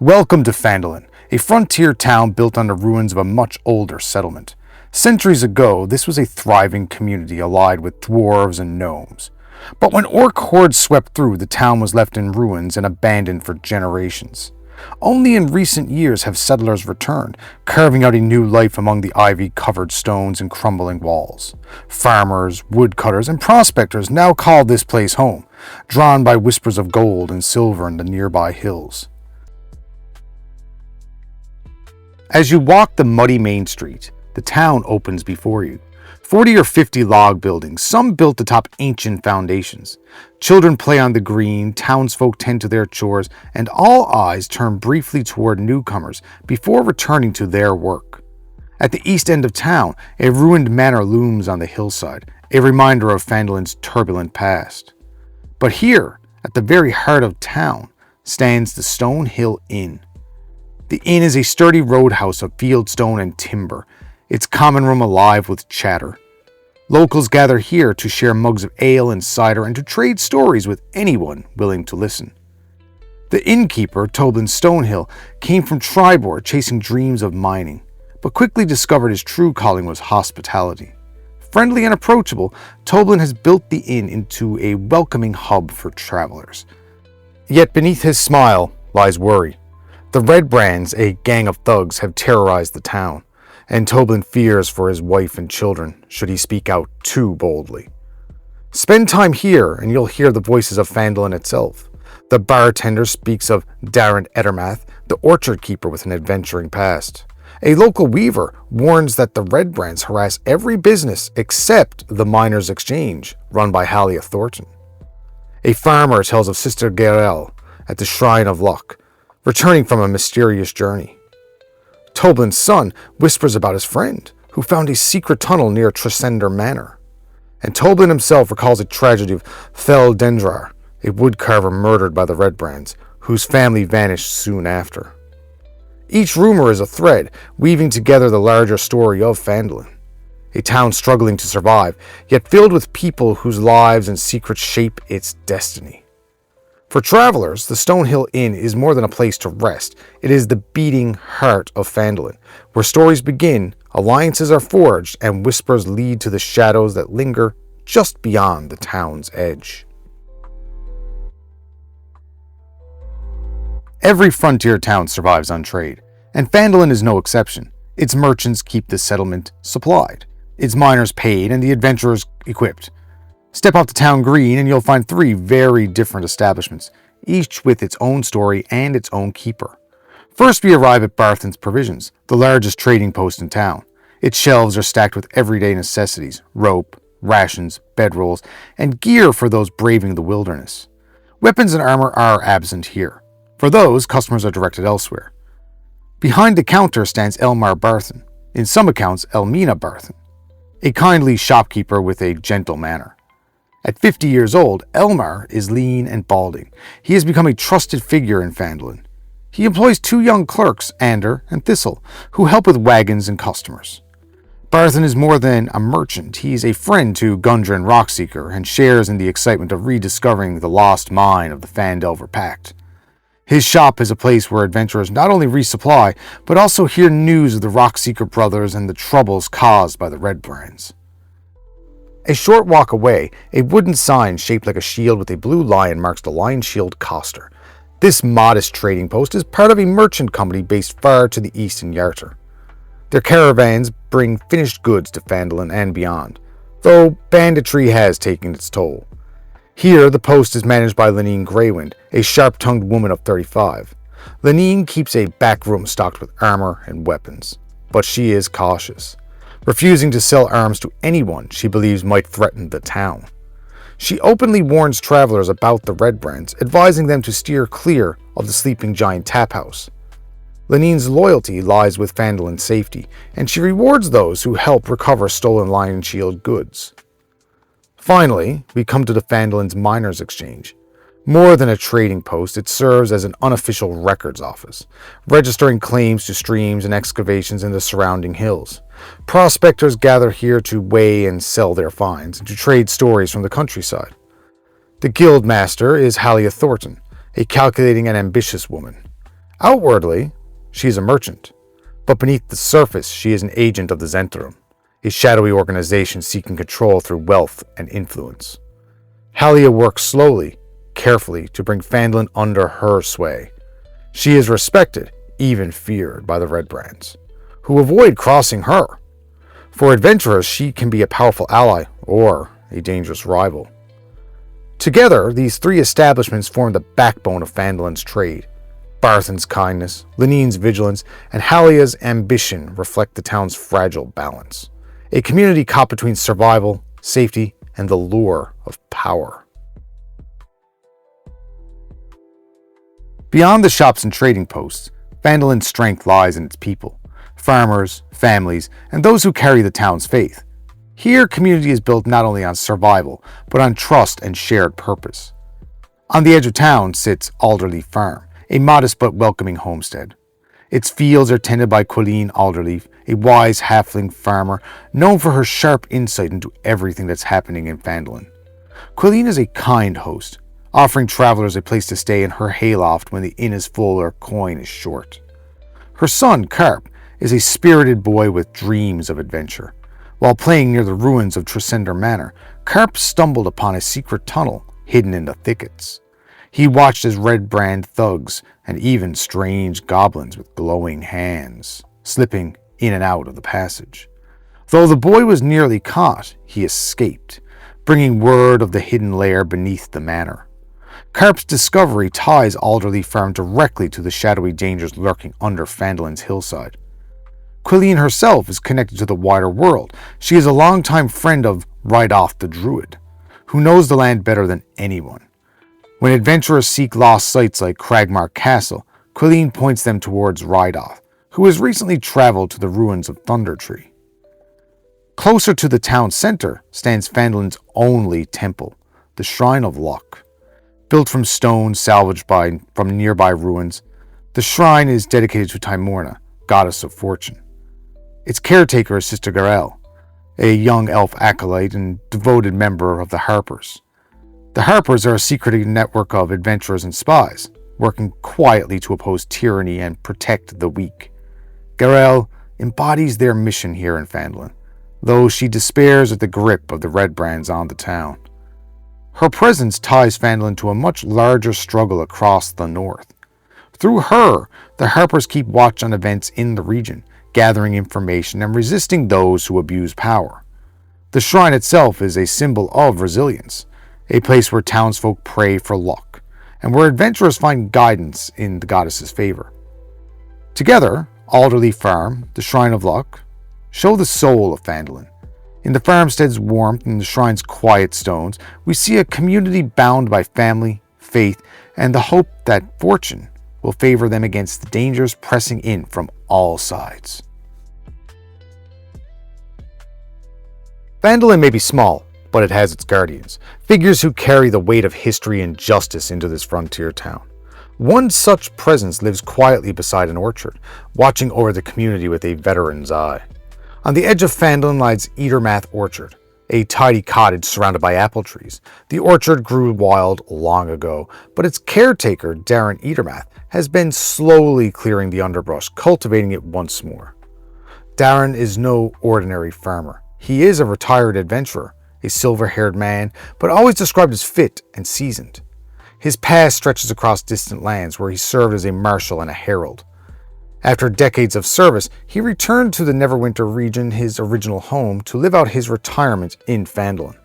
Welcome to Phandalin, a frontier town built on the ruins of a much older settlement. Centuries ago, this was a thriving community allied with dwarves and gnomes. But when orc hordes swept through, the town was left in ruins and abandoned for generations. Only in recent years have settlers returned, carving out a new life among the ivy-covered stones and crumbling walls. Farmers, woodcutters, and prospectors now call this place home, drawn by whispers of gold and silver in the nearby hills. As you walk the muddy main street, the town opens before you. 40 or 50 log buildings, some built atop ancient foundations. Children play on the green, townsfolk tend to their chores, and all eyes turn briefly toward newcomers before returning to their work. At the east end of town, a ruined manor looms on the hillside, a reminder of Phandalin's turbulent past. But here, at the very heart of town, stands the Stonehill Inn. The inn is a sturdy roadhouse of fieldstone and timber, its common room alive with chatter. Locals gather here to share mugs of ale and cider and to trade stories with anyone willing to listen. The innkeeper, Toblin Stonehill, came from Triboar chasing dreams of mining, but quickly discovered his true calling was hospitality. Friendly and approachable, Toblin has built the inn into a welcoming hub for travelers. Yet beneath his smile lies worry. The Redbrands, a gang of thugs, have terrorized the town, and Toblin fears for his wife and children should he speak out too boldly. Spend time here and you'll hear the voices of Phandalin itself. The bartender speaks of Darren Edermath, the orchard keeper with an adventuring past. A local weaver warns that the Redbrands harass every business except the Miners' Exchange, run by Halia Thornton. A farmer tells of Sister Garaele at the Shrine of Luck, returning from a mysterious journey. Toblin's son whispers about his friend, who found a secret tunnel near Tresendar Manor. And Toblin himself recalls a tragedy of Phandalin, a woodcarver murdered by the Redbrands, whose family vanished soon after. Each rumor is a thread, weaving together the larger story of Phandalin, a town struggling to survive, yet filled with people whose lives and secrets shape its destiny. For travelers, the Stonehill Inn is more than a place to rest. It is the beating heart of Phandalin, where stories begin, alliances are forged, and whispers lead to the shadows that linger just beyond the town's edge. Every frontier town survives on trade, and Phandalin is no exception. Its merchants keep the settlement supplied, its miners paid, and the adventurers equipped. Step off the town green and you'll find 3 very different establishments, each with its own story and its own keeper. First, we arrive at Barthen's Provisions, the largest trading post in town. Its shelves are stacked with everyday necessities, rope, rations, bedrolls, and gear for those braving the wilderness. Weapons and armor are absent here. For those, customers are directed elsewhere. Behind the counter stands Elmar Barthen, in some accounts Elmina Barthen, a kindly shopkeeper with a gentle manner. At 50 years old, Elmar is lean and balding. He has become a trusted figure in Phandalin. He employs 2 young clerks, Ander and Thistle, who help with wagons and customers. Barthen is more than a merchant. He is a friend to Gundren Rockseeker and shares in the excitement of rediscovering the lost mine of the Phandelver Pact. His shop is a place where adventurers not only resupply, but also hear news of the Rockseeker brothers and the troubles caused by the Redbrands. A short walk away, a wooden sign shaped like a shield with a blue lion marks the Lionshield Coster. This modest trading post is part of a merchant company based far to the east in Yarter. Their caravans bring finished goods to Phandalin and beyond, though banditry has taken its toll. Here, the post is managed by Lenine Greywind, a sharp-tongued woman of 35. Lenine keeps a back room stocked with armor and weapons, but she is cautious, refusing to sell arms to anyone she believes might threaten the town. She openly warns travelers about the Redbrands, advising them to steer clear of the sleeping giant tap house. Lenine's loyalty lies with Phandalin's safety, and she rewards those who help recover stolen Lionshield goods. Finally, we come to the Phandalin's Miners' Exchange. More than a trading post, it serves as an unofficial records office, registering claims to streams and excavations in the surrounding hills. Prospectors gather here to weigh and sell their finds and to trade stories from the countryside. The guild master is Halia Thornton, a calculating and ambitious woman. Outwardly, she is a merchant, but beneath the surface she is an agent of the Zhentarim, a shadowy organization seeking control through wealth and influence. Halia works slowly, carefully to bring Phandalin under her sway. She is respected, even feared by the Redbrands, who avoid crossing her. For adventurers, she can be a powerful ally or a dangerous rival. Together, these three establishments form the backbone of Phandalin's trade. Barthen's kindness, Lenine's vigilance, and Halia's ambition reflect the town's fragile balance. A community caught between survival, safety, and the lure of power. Beyond the shops and trading posts, Phandalin's strength lies in its people, farmers, families, and those who carry the town's faith. Here, community is built not only on survival, but on trust and shared purpose. On the edge of town sits Alderleaf Farm, a modest but welcoming homestead. Its fields are tended by Colleen Alderleaf, a wise halfling farmer known for her sharp insight into everything that's happening in Phandalin. Colleen is a kind host, offering travelers a place to stay in her hayloft when the inn is full or coin is short. Her son, Carp, is a spirited boy with dreams of adventure. While playing near the ruins of Tresendar Manor, Carp stumbled upon a secret tunnel hidden in the thickets. He watched as Redbrand thugs and even strange goblins with glowing hands slipping in and out of the passage. Though the boy was nearly caught, he escaped, bringing word of the hidden lair beneath the manor. Carp's discovery ties Alderleaf Farm directly to the shadowy dangers lurking under Phandalin's hillside. Quillian herself is connected to the wider world. She is a longtime friend of Rydoth the Druid, who knows the land better than anyone. When adventurers seek lost sites like Cragmark Castle, Quillian points them towards Rydoth, who has recently traveled to the ruins of Thundertree. Closer to the town center stands Phandalin's only temple, the Shrine of Luck. Built from stone salvaged from nearby ruins, the shrine is dedicated to Timorna, goddess of fortune. Its caretaker is Sister Garaele, a young elf acolyte and devoted member of the Harpers. The Harpers are a secretive network of adventurers and spies, working quietly to oppose tyranny and protect the weak. Garaele embodies their mission here in Phandalin, though she despairs at the grip of the Redbrands on the town. Her presence ties Phandalin to a much larger struggle across the north. Through her, the Harpers keep watch on events in the region, gathering information and resisting those who abuse power. The shrine itself is a symbol of resilience, a place where townsfolk pray for luck, and where adventurers find guidance in the goddess's favor. Together, Alderleaf Farm, the Shrine of Luck, show the soul of Phandalin. In the farmstead's warmth and the shrine's quiet stones, we see a community bound by family, faith, and the hope that fortune will favor them against the dangers pressing in from all sides. Phandalin may be small, but it has its guardians, figures who carry the weight of history and justice into this frontier town. One such presence lives quietly beside an orchard, watching over the community with a veteran's eye. On the edge of Phandalin lies Edermath Orchard, a tidy cottage surrounded by apple trees. The orchard grew wild long ago, but its caretaker, Darren Edermath, has been slowly clearing the underbrush, cultivating it once more. Darren is no ordinary farmer. He is a retired adventurer, a silver-haired man, but always described as fit and seasoned. His past stretches across distant lands where he served as a marshal and a herald. After decades of service, he returned to the Neverwinter region, his original home, to live out his retirement in Phandalin.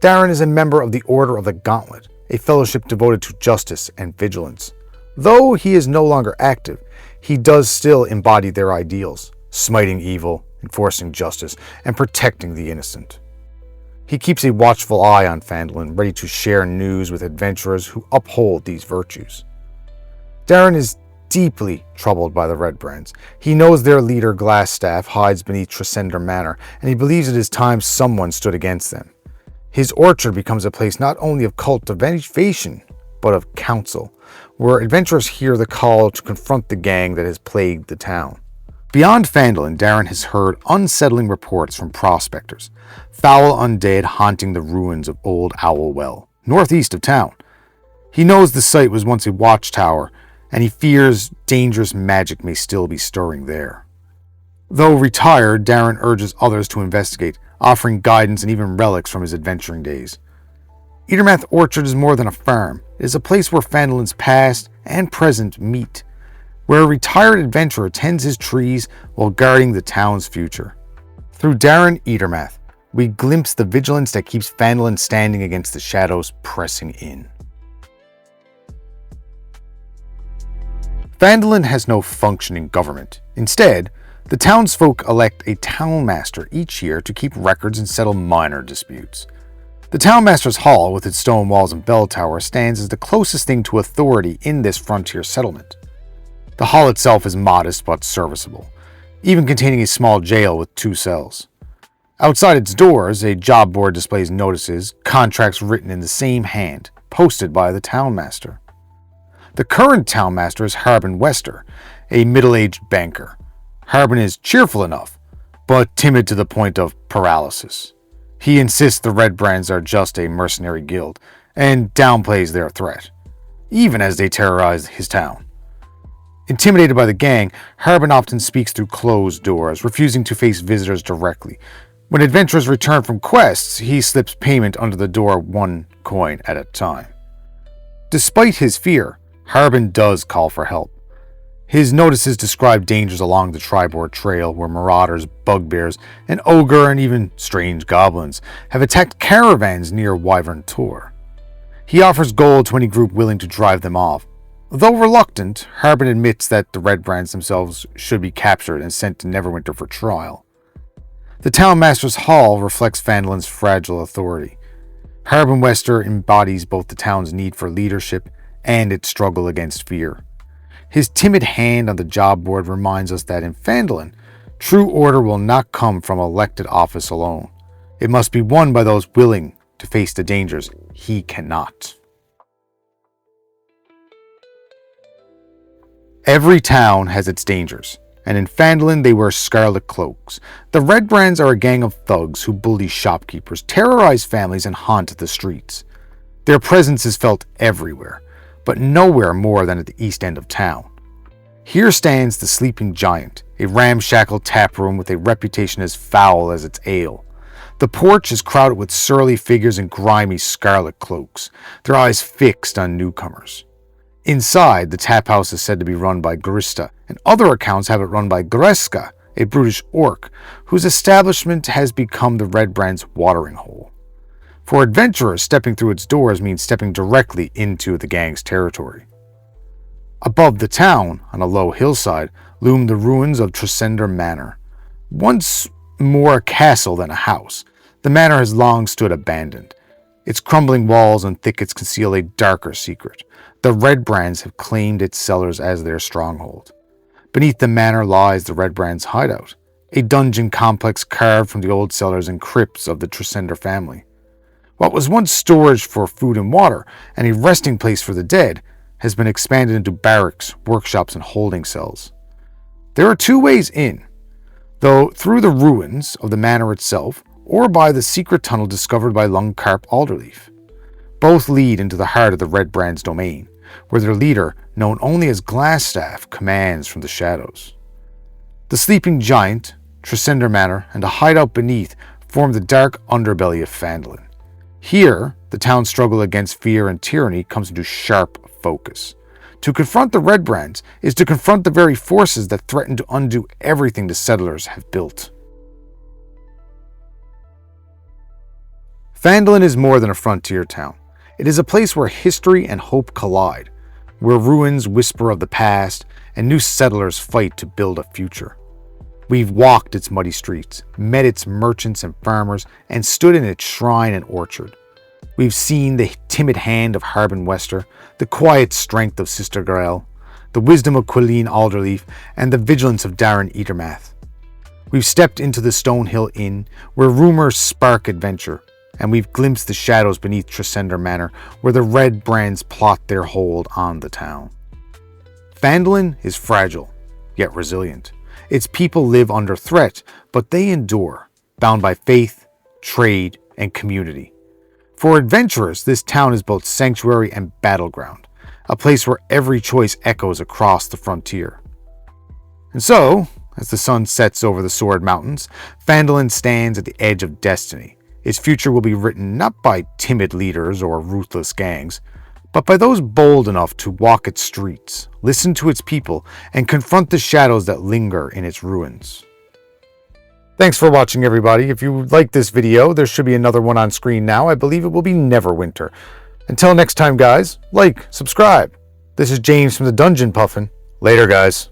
Darren is a member of the Order of the Gauntlet, a fellowship devoted to justice and vigilance. Though he is no longer active, he does still embody their ideals, smiting evil, enforcing justice, and protecting the innocent. He keeps a watchful eye on Phandalin, ready to share news with adventurers who uphold these virtues. Darren is deeply troubled by the Redbrands. He knows their leader, Glassstaff, hides beneath Tresendar Manor, and he believes it is time someone stood against them. His orchard becomes a place not only of cultivation, but of counsel, where adventurers hear the call to confront the gang that has plagued the town. Beyond Phandalin, Darren has heard unsettling reports from prospectors, foul undead haunting the ruins of Old Owl Well, northeast of town. He knows the site was once a watchtower, and he fears dangerous magic may still be stirring there. Though retired, Darren urges others to investigate, offering guidance and even relics from his adventuring days. Edermath Orchard is more than a farm. It is a place where Phandalins past and present meet, where a retired adventurer tends his trees while guarding the town's future. Through Darren Edermath, we glimpse the vigilance that keeps Phandalin standing against the shadows pressing in. Phandalin has no functioning government. Instead, the townsfolk elect a Townmaster each year to keep records and settle minor disputes. The Townmaster's Hall, with its stone walls and bell tower, stands as the closest thing to authority in this frontier settlement. The hall itself is modest but serviceable, even containing a small jail with 2 cells. Outside its doors, a job board displays notices, contracts written in the same hand, posted by the Townmaster. The current Townmaster is Harbin Wester, a middle-aged banker. Harbin is cheerful enough, but timid to the point of paralysis. He insists the Redbrands are just a mercenary guild, and downplays their threat, even as they terrorize his town. Intimidated by the gang, Harbin often speaks through closed doors, refusing to face visitors directly. When adventurers return from quests, he slips payment under the door 1 coin at a time. Despite his fear, Harbin does call for help. His notices describe dangers along the Triboar Trail where marauders, bugbears, an ogre, and even strange goblins have attacked caravans near Wyvern Tor. He offers gold to any group willing to drive them off. Though reluctant, Harbin admits that the Redbrands themselves should be captured and sent to Neverwinter for trial. The Townmaster's Hall reflects Phandalin's fragile authority. Harbin Wester embodies both the town's need for leadership and its struggle against fear. His timid hand on the job board reminds us that in Phandalin, true order will not come from elected office alone. It must be won by those willing to face the dangers he cannot. Every town has its dangers, and in Phandalin they wear scarlet cloaks. The Redbrands are a gang of thugs who bully shopkeepers, terrorize families, and haunt the streets. Their presence is felt everywhere, but nowhere more than at the east end of town. Here stands the Sleeping Giant, a ramshackle taproom with a reputation as foul as its ale. The porch is crowded with surly figures in grimy scarlet cloaks, their eyes fixed on newcomers. Inside, the tap house is said to be run by Grista, and other accounts have it run by Greska, a brutish orc, whose establishment has become the Redbrands' watering hole. For adventurers, stepping through its doors means stepping directly into the gang's territory. Above the town, on a low hillside, loom the ruins of Tresendar Manor. Once more a castle than a house, the manor has long stood abandoned. Its crumbling walls and thickets conceal a darker secret. The Redbrands have claimed its cellars as their stronghold. Beneath the manor lies the Redbrands' hideout, a dungeon complex carved from the old cellars and crypts of the Tresendar family. What was once storage for food and water, and a resting place for the dead, has been expanded into barracks, workshops, and holding cells. There are 2 ways in, though through the ruins of the manor itself, or by the secret tunnel discovered by Lungcarp Alderleaf. Both lead into the heart of the Redbrands' domain, where their leader, known only as Glassstaff, commands from the shadows. The Sleeping Giant, Tresendar Manor, and a hideout beneath form the dark underbelly of Phandalin. Here, the town's struggle against fear and tyranny comes into sharp focus. To confront the Redbrands is to confront the very forces that threaten to undo everything the settlers have built. Phandalin is more than a frontier town. It is a place where history and hope collide, where ruins whisper of the past and new settlers fight to build a future. We've walked its muddy streets, met its merchants and farmers, and stood in its shrine and orchard. We've seen the timid hand of Harbin Wester, the quiet strength of Sister Garaele, the wisdom of Quilleen Alderleaf, and the vigilance of Darren Edermath. We've stepped into the Stonehill Inn, where rumors spark adventure, and we've glimpsed the shadows beneath Tresendar Manor, where the Redbrands plot their hold on the town. Phandalin is fragile, yet resilient. Its people live under threat, but they endure, bound by faith, trade, and community. For adventurers, this town is both sanctuary and battleground, a place where every choice echoes across the frontier. And so, as the sun sets over the Sword Mountains, Phandalin stands at the edge of destiny. Its future will be written not by timid leaders or ruthless gangs, but by those bold enough to walk its streets, listen to its people, and confront the shadows that linger in its ruins. Thanks for watching, everybody. If you liked this video, there should be another one on screen now. I believe it will be Neverwinter. Until next time, guys, like, subscribe. This is James from the Dungeon Puffin. Later, guys.